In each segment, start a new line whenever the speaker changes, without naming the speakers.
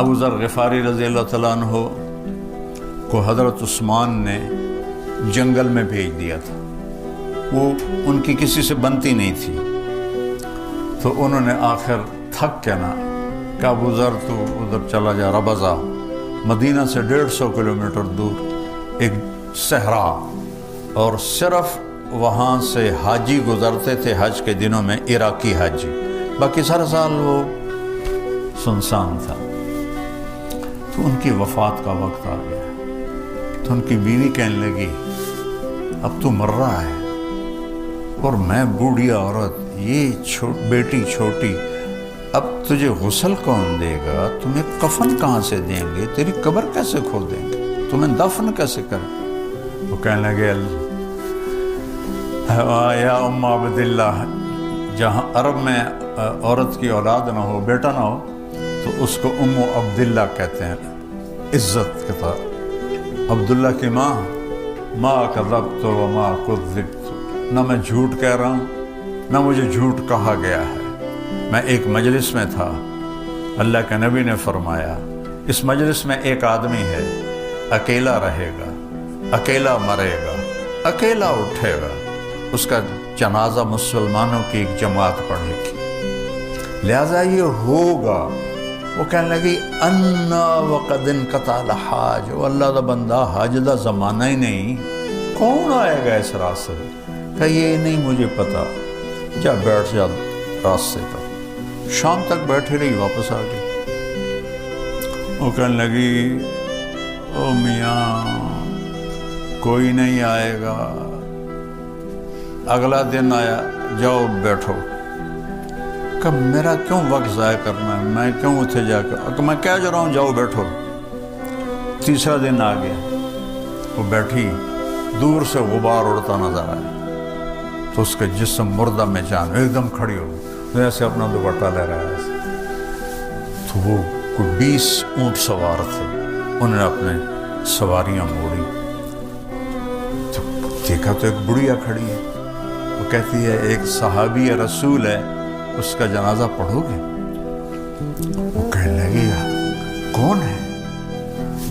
ابو ذر غفاری رضی اللہ تعالیٰ عنہ کو حضرت عثمان نے جنگل میں بھیج دیا تھا، وہ ان کی کسی سے بنتی نہیں تھی، تو انہوں نے آخر تھک کے نا کہ ابو ذر تو ادھر چلا جا، ربضہ مدینہ سے 150 کلومیٹر دور ایک صحرا، اور صرف وہاں سے حاجی گزرتے تھے حج کے دنوں میں، عراقی حاجی، باقی سارا سال وہ سنسان تھا۔ تو ان کی وفات کا وقت آ گیا، تو ان کی بیوی کہنے لگی اب تو مر رہا ہے اور میں بوڑھی عورت، یہ بیٹی چھوٹی، اب تجھے غسل کون دے گا، تمہیں کفن کہاں سے دیں گے، تیری قبر کیسے کھودیں گے، تمہیں دفن کیسے کریں؟ وہ کہنے لگے یا ام عبداللہ، جہاں عرب میں عورت کی اولاد نہ ہو، بیٹا نہ ہو، تو اس کو ام عبداللہ کہتے ہیں عزت کے ساتھ۔ عبداللہ کی ماں، ما کذبت وما کذبت، نہ میں جھوٹ کہہ رہا ہوں نہ مجھے جھوٹ کہا گیا ہے۔ میں ایک مجلس میں تھا، اللہ کے نبی نے فرمایا اس مجلس میں ایک آدمی ہے، اکیلا رہے گا، اکیلا مرے گا، اکیلا اٹھے گا، اس کا جنازہ مسلمانوں کی ایک جماعت پڑھے گی، لہذا یہ ہوگا۔ وہ کہنے لگی انا وقد انقطع الحاج، وہ اللہ دا بندہ حاج دا زمانہ ہی نہیں، کون آئے گا اس راستے؟ کہ یہ نہیں مجھے پتا، جا بیٹھ جا راستے پر۔ شام تک بیٹھے رہی، واپس آ گئی۔ وہ کہنے لگی او میاں کوئی نہیں آئے گا۔ اگلا دن آیا، جاؤ بیٹھو۔ کہ میرا کیوں وقت ضائع کرنا ہے، میں کیوں اتھے جا کر، میں کہہ جا رہا ہوں جاؤ بیٹھو۔ تیسرا دن آ گیا، وہ بیٹھی، دور سے غبار اڑتا نظر آیا، تو اس کے جسم مردہ میں جان ایک دم کھڑی ہو گئی، ایسے اپنا دوپٹہ لے رہا ہے۔ تو وہ کوئی 20 اونٹ سوار تھے، انہوں نے اپنے سواریاں موڑی، تو دیکھا تو ایک بڑھیا کھڑی ہے۔ وہ کہتی ہے ایک صحابی رسول ہے، اس کا جنازہ پڑھو گے؟ وہ کہنے لگی کون ہے؟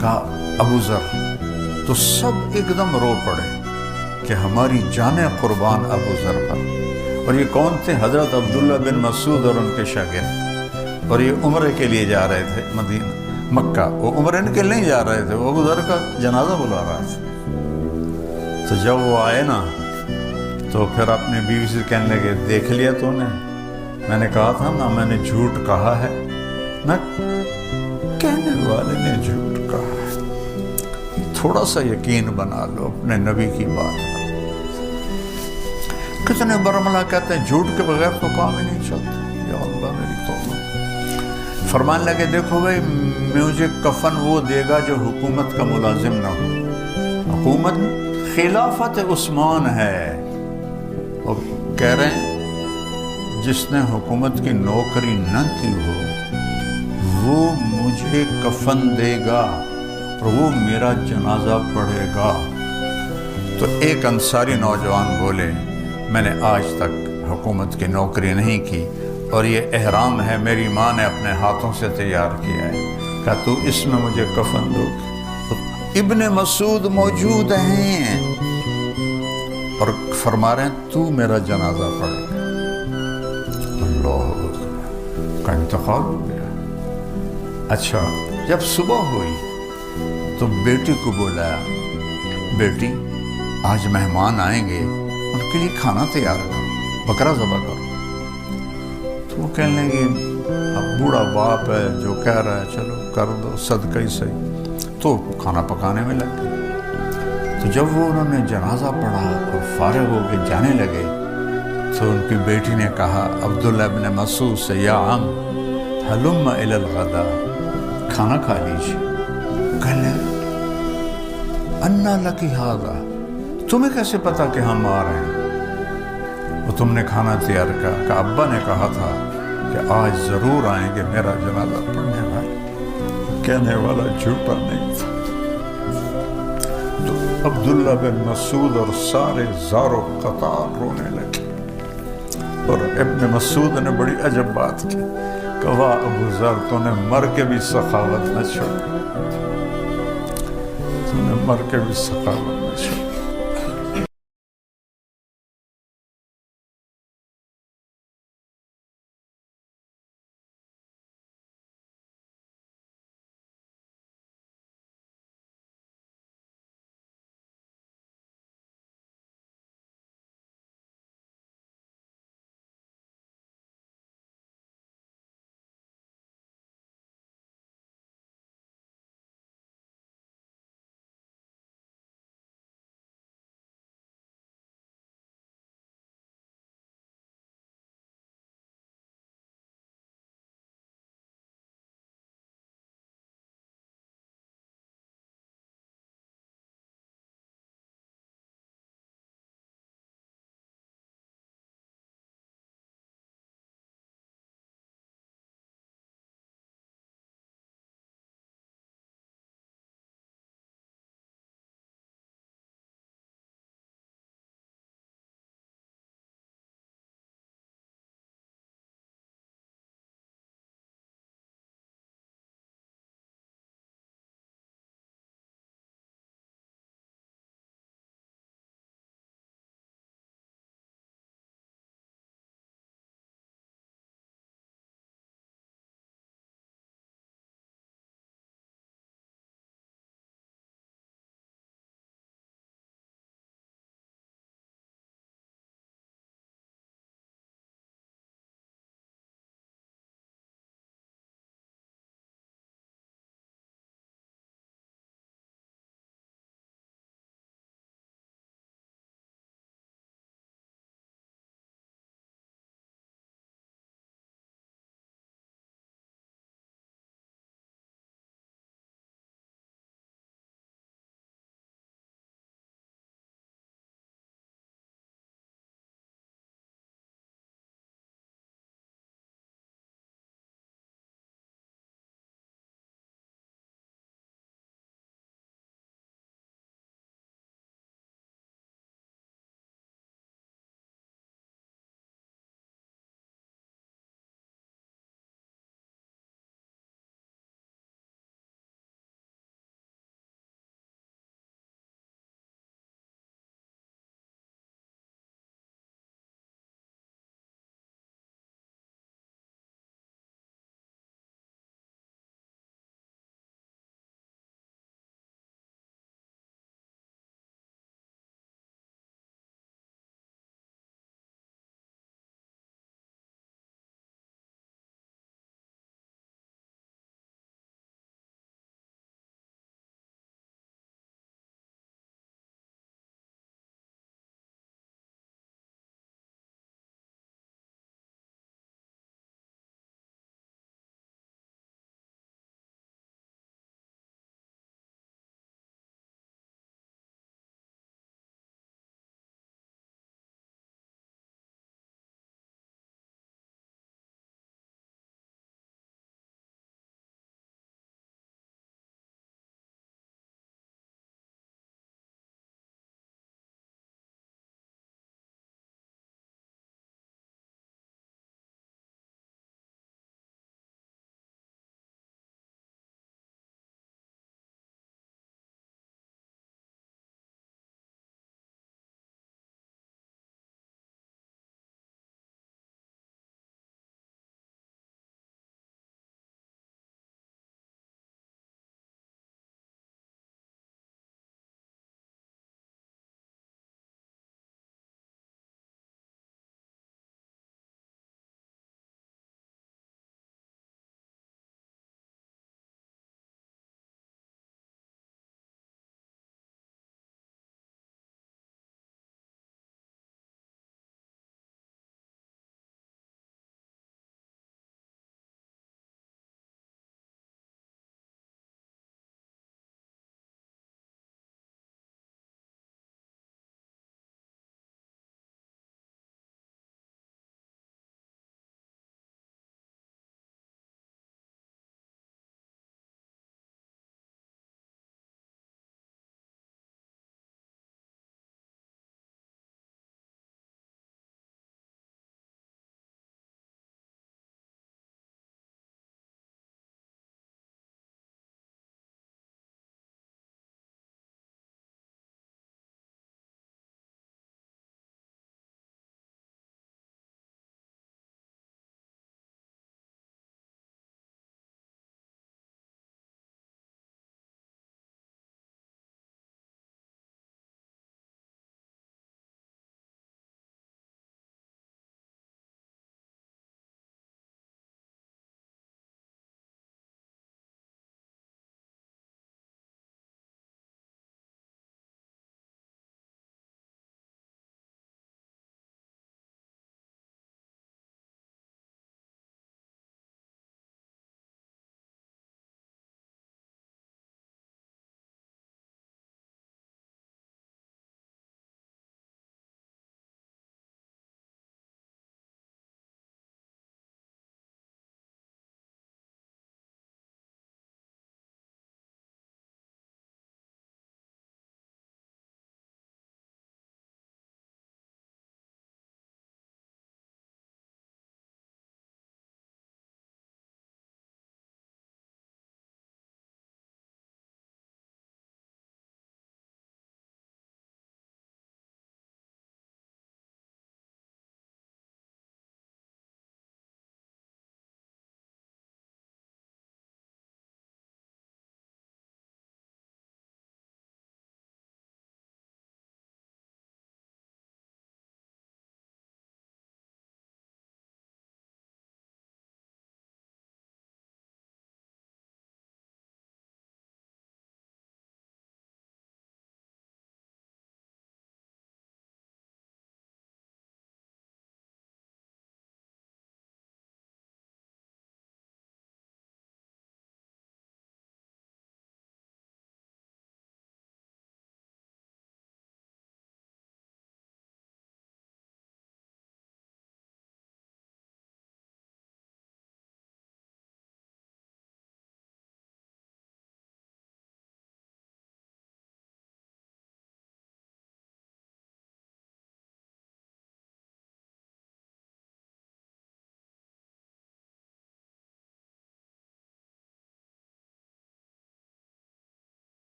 کہا ابو ذر۔ تو سب ایک دم رو پڑے کہ ہماری جانیں قربان ابو ذر پر۔ اور یہ کون تھے؟ حضرت عبداللہ بن مسعود اور ان کے شاگرد، اور یہ عمرے کے لیے جا رہے تھے مدینہ مکہ، وہ عمرے کے لیے نہیں جا رہے تھے، وہ ابو ذر کا جنازہ بلا رہا تھا۔ تو جب وہ آئے نا تو پھر اپنی بیوی سے کہنے لگے دیکھ لیا تو نے، میں نے کہا تھا نا میں نے جھوٹ کہا ہے، نہ کہنے والے نے جھوٹ کہا ہے، تھوڑا سا یقین بنا لو اپنے نبی کی بات کا۔ کتنے برملا کہتے ہیں جھوٹ کے بغیر تو کام ہی نہیں چلتا، یا اللہ میری توبہ۔ فرمان لگے دیکھو بھائی مجھے کفن وہ دے گا جو حکومت کا ملازم نہ ہو، حکومت خلافت عثمان ہے، اور کہہ رہے ہیں جس نے حکومت کی نوکری نہ کی ہو وہ مجھے کفن دے گا اور وہ میرا جنازہ پڑھے گا۔ تو ایک انصاری نوجوان بولے میں نے آج تک حکومت کی نوکری نہیں کی اور یہ احرام ہے میری ماں نے اپنے ہاتھوں سے تیار کیا ہے، کہا تو اس میں مجھے کفن دو گے؟ ابن مسعود موجود ہیں اور فرما رہے ہیں تو میرا جنازہ پڑھے گا۔ اللہ کا انتقال ہو گیا۔ اچھا جب صبح ہوئی تو بیٹی کو بولایا، بیٹی آج مہمان آئیں گے، ان کے لیے کھانا تیار کرو، بکرا ذبح کرو۔ تو وہ کہنے لگے اب بوڑھا باپ ہے جو کہہ رہا ہے چلو کر دو، صدقہ ہی صحیح۔ تو کھانا پکانے میں لگ گئے۔ تو جب وہ انہوں نے جنازہ پڑھا اور فارغ ہو کے جانے لگے تو ان کی بیٹی نے کہا عبداللہ بن مسعود سے یا عم حلم الی الغدا، کھانا کھا لیجیے۔ کہنے انا لکی ھذا، تمہیں کیسے پتا کہ ہم آ رہے ہیں؟ وہ تم نے کھانا تیار کیا؟ کہ ابا نے کہا تھا کہ آج ضرور آئیں گے میرا جنازہ پڑھنے والے۔ کہنے والا جھوٹا نہیں تھا۔ تو عبداللہ بن مسعود اور سارے زار و قطار رونے لگے، اور ابن مسعود نے بڑی عجب بات کی، کہا ابو ذر تو نے مر کے بھی سخاوت نہ چھوڑی، تو نے مر کے بھی سخاوت نہ چھوڑی۔